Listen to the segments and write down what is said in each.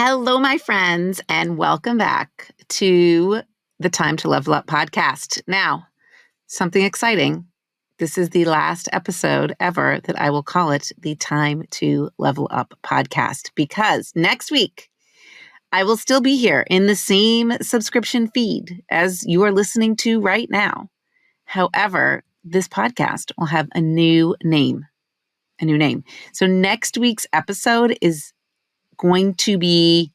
Hello, my friends, and welcome back to the Time to Level Up podcast. Now, something exciting. This is the last episode ever that I will call it the Time to Level Up podcast, because next week I will still be here in the same subscription feed as you are listening to right now. However, this podcast will have a new name. So next week's episode is going to be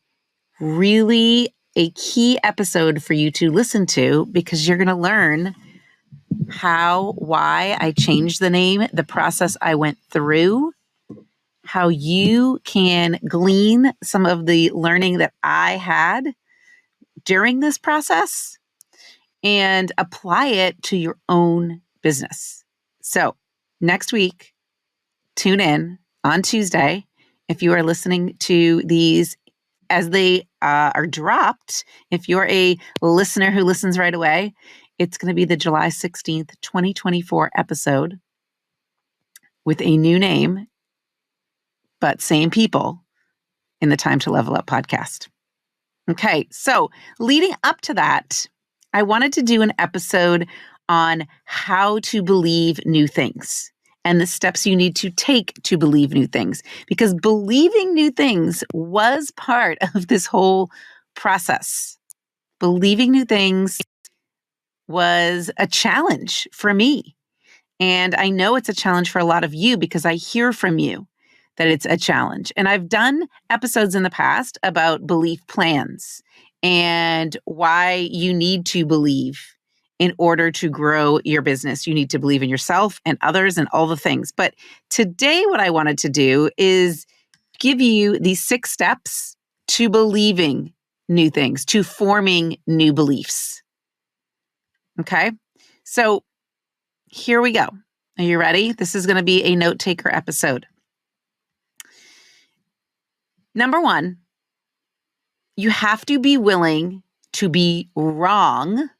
really a key episode for you to listen to, because you're going to learn why I changed the name, the process I went through, how you can glean some of the learning that I had during this process and apply it to your own business. So next week, tune in on Tuesday. If you are listening to these as they are dropped, if you're a listener who listens right away, it's going to be the July 16th, 2024 episode with a new name, but same people in the Time to Level Up podcast. Okay, so leading up to that, I wanted to do an episode on how to believe new things and the steps you need to take to believe new things, because believing new things was part of this whole process. Believing new things was a challenge for me. And I know it's a challenge for a lot of you, because I hear from you that it's a challenge. And I've done episodes in the past about belief plans and why you need to believe in order to grow your business. You need to believe in yourself and others and all the things. But today, what I wanted to do is give you these 6 steps to believing new things, to forming new beliefs. Okay, so here we go. Are you ready? This is going to be a note taker episode. Number 1, you have to be willing to be wrong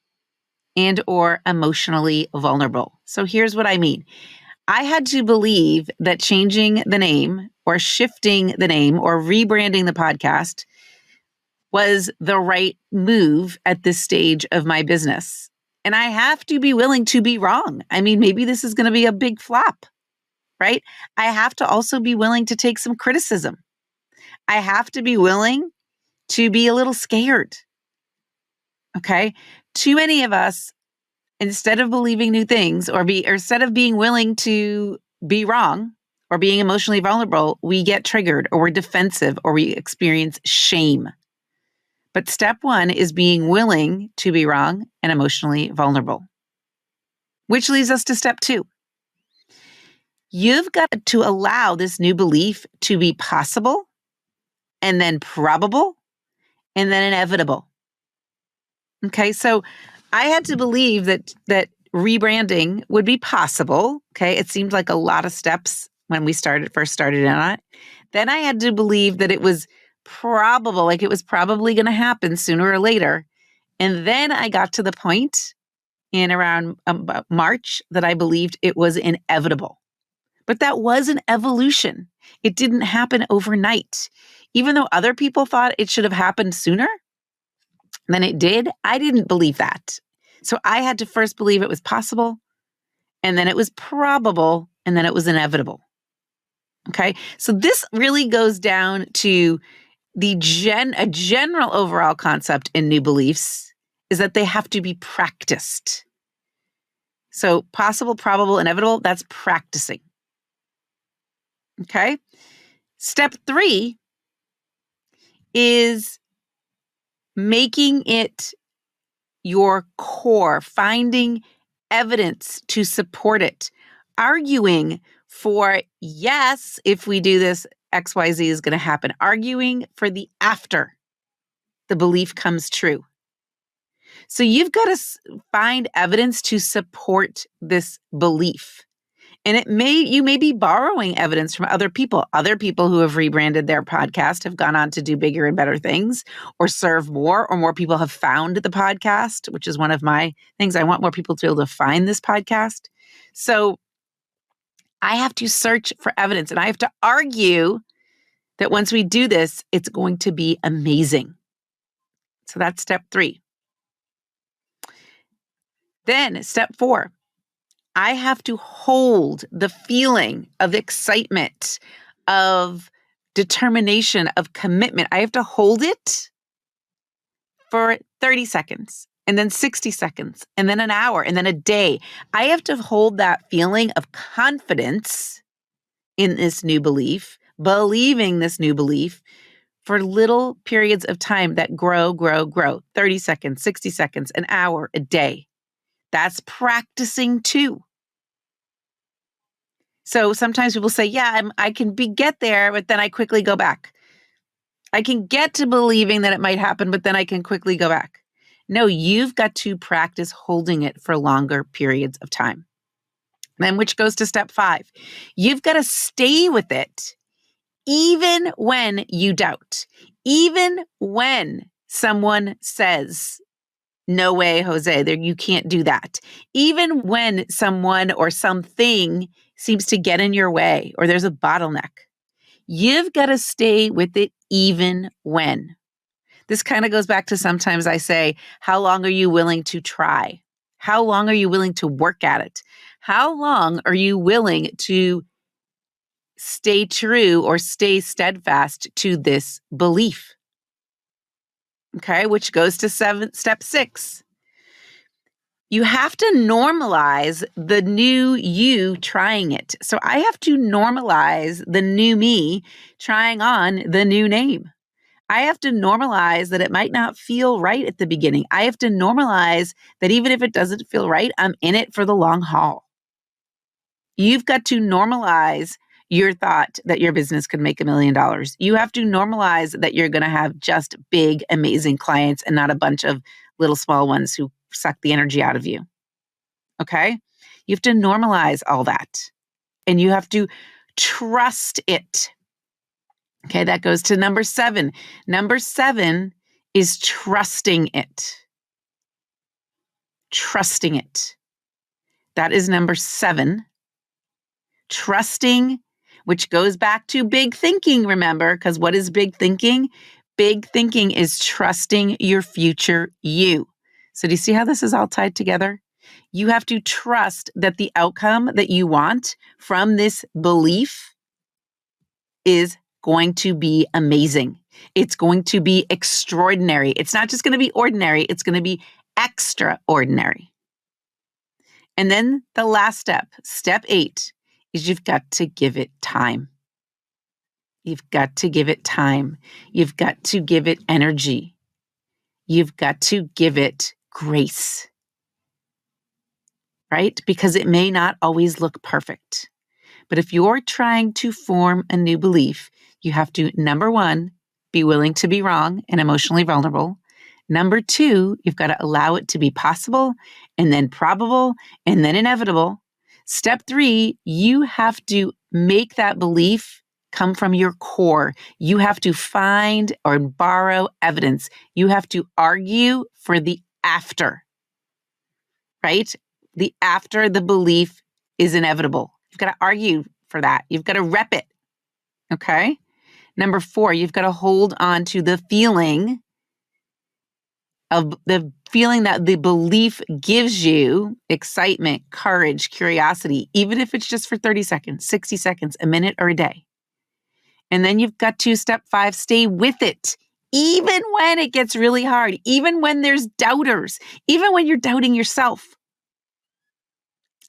and or emotionally vulnerable. So here's what I mean. I had to believe that changing the name or shifting the name or rebranding the podcast was the right move at this stage of my business. And I have to be willing to be wrong. I mean, maybe this is going to be a big flop, right? I have to also be willing to take some criticism. I have to be willing to be a little scared. Okay? Too many of us, instead of believing new things or instead of being willing to be wrong or being emotionally vulnerable, we get triggered or we're defensive or we experience shame. But step 1 is being willing to be wrong and emotionally vulnerable, which leads us to step 2. You've got to allow this new belief to be possible and then probable and then inevitable. Okay, so I had to believe that rebranding would be possible. Okay, it seemed like a lot of steps when we first started in on it. Then I had to believe that it was probable, like it was probably going to happen sooner or later. And then I got to the point in around March that I believed it was inevitable. But that was an evolution. It didn't happen overnight. Even though other people thought it should have happened sooner than it did, I didn't believe that. So I had to first believe it was possible, and then it was probable, and then it was inevitable. Okay, so this really goes down to a general overall concept in new beliefs is that they have to be practiced. So possible, probable, inevitable, that's practicing. Okay, step 3 is making it your core, finding evidence to support it, arguing for, yes, if we do this, XYZ is going to happen, arguing for the after the belief comes true. So you've got to find evidence to support this belief. And you may be borrowing evidence from other people. Other people who have rebranded their podcast have gone on to do bigger and better things or serve more, or more people have found the podcast, which is one of my things. I want more people to be able to find this podcast. So I have to search for evidence and I have to argue that once we do this, it's going to be amazing. So that's step 3. Then step 4, I have to hold the feeling of excitement, of determination, of commitment. I have to hold it for 30 seconds, and then 60 seconds, and then an hour, and then a day. I have to hold that feeling of confidence in this new belief, believing this new belief for little periods of time that grow, 30 seconds, 60 seconds, an hour, a day. That's practicing too. So sometimes people say, yeah, I can get there, but then I quickly go back. I can get to believing that it might happen, but then I can quickly go back. No, you've got to practice holding it for longer periods of time. Then which goes to step 5. You've got to stay with it even when you doubt, even when someone says, no way, Jose, you can't do that. Even when someone or something seems to get in your way or there's a bottleneck, you've got to stay with it even when. This kind of goes back to sometimes I say, how long are you willing to try? How long are you willing to work at it? How long are you willing to stay true or stay steadfast to this belief? Okay, which goes to step 6. You have to normalize the new you trying it. So I have to normalize the new me trying on the new name. I have to normalize that it might not feel right at the beginning. I have to normalize that even if it doesn't feel right, I'm in it for the long haul. You've got to normalize your thought that your business could make $1 million. You have to normalize that you're going to have just big, amazing clients and not a bunch of little small ones who suck the energy out of you. Okay? You have to normalize all that. And you have to trust it. Okay, that goes to number 7. Number 7 is trusting it. Trusting it. That is number 7. Trusting, which goes back to big thinking, remember, because what is big thinking? Big thinking is trusting your future you. So do you see how this is all tied together? You have to trust that the outcome that you want from this belief is going to be amazing. It's going to be extraordinary. It's not just going to be ordinary, it's going to be extraordinary. And then the last step, step 8, is you've got to give it time. You've got to give it time. You've got to give it energy. You've got to give it grace, right? Because it may not always look perfect. But if you're trying to form a new belief, you have to, number 1, be willing to be wrong and emotionally vulnerable. Number 2, you've got to allow it to be possible and then probable and then inevitable. Step 3, you have to make that belief come from your core. You have to find or borrow evidence. You have to argue for the after, right? The after the belief is inevitable. You've got to argue for that. You've got to rep it. Okay. Number 4, you've got to hold on to the feeling that the belief gives you excitement, courage, curiosity, even if it's just for 30 seconds, 60 seconds, a minute, or a day. And then you've got to, step 5, stay with it, even when it gets really hard, even when there's doubters, even when you're doubting yourself.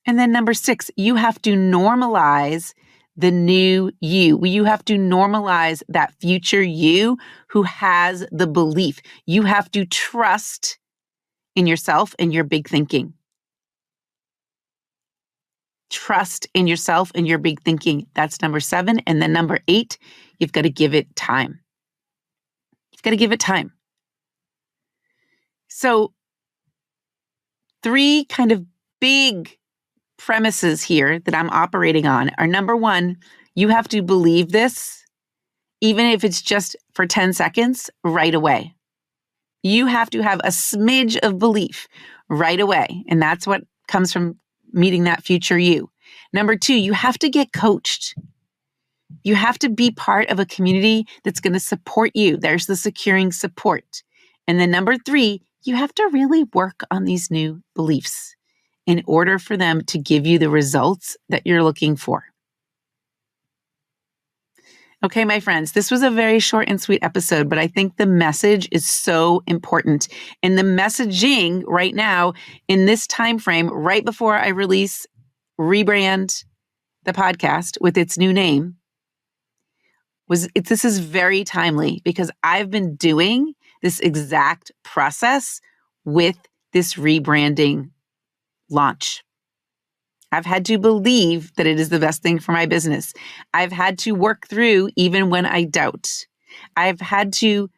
And then number 6, you have to normalize the new you. You have to normalize that future you who has the belief. You have to trust in yourself and your big thinking. Trust in yourself and your big thinking. That's number 7. And then number 8, you've got to give it time. You've got to give it time. So 3 kind of big premises here that I'm operating on are, number 1, you have to believe this, even if it's just for 10 seconds, right away. You have to have a smidge of belief right away. And that's what comes from meeting that future you. Number 2, you have to get coached. You have to be part of a community that's going to support you. There's the securing support. And then number 3, you have to really work on these new beliefs in order for them to give you the results that you're looking for. Okay, my friends, this was a very short and sweet episode, but I think the message is so important. And the messaging right now in this time frame, right before I release Rebrand the podcast with its new name, this is very timely because I've been doing this exact process with this rebranding launch. I've had to believe that it is the best thing for my business. I've had to work through even when I doubt. I've had to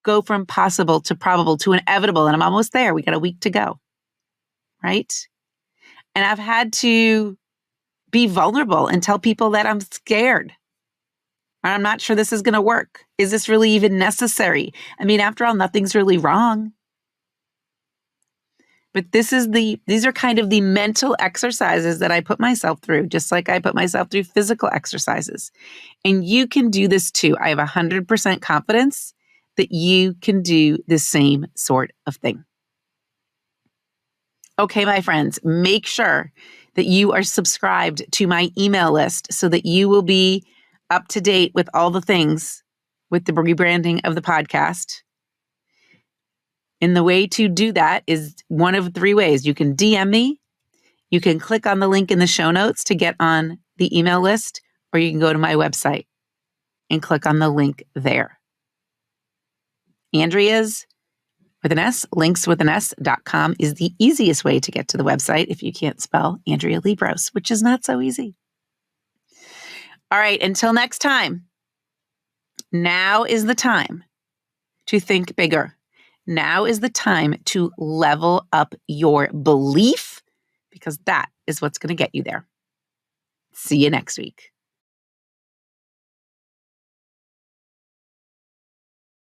go from possible to probable to inevitable, and I'm almost there. We got a week to go, right? And I've had to be vulnerable and tell people that I'm scared. I'm not sure this is going to work. Is this really even necessary? I mean, after all, nothing's really wrong. But these are kind of the mental exercises that I put myself through, just like I put myself through physical exercises. And you can do this too. I have 100% confidence that you can do the same sort of thing. Okay, my friends, make sure that you are subscribed to my email list so that you will be up to date with all the things with the rebranding of the podcast. And the way to do that is one of 3 ways. You can DM me, you can click on the link in the show notes to get on the email list, or you can go to my website and click on the link there. Andrea's with an S, linkswithaNS.com is the easiest way to get to the website if you can't spell Andrea Libros, which is not so easy. All right, until next time, now is the time to think bigger. Now is the time to level up your belief because that is what's going to get you there. See you next week.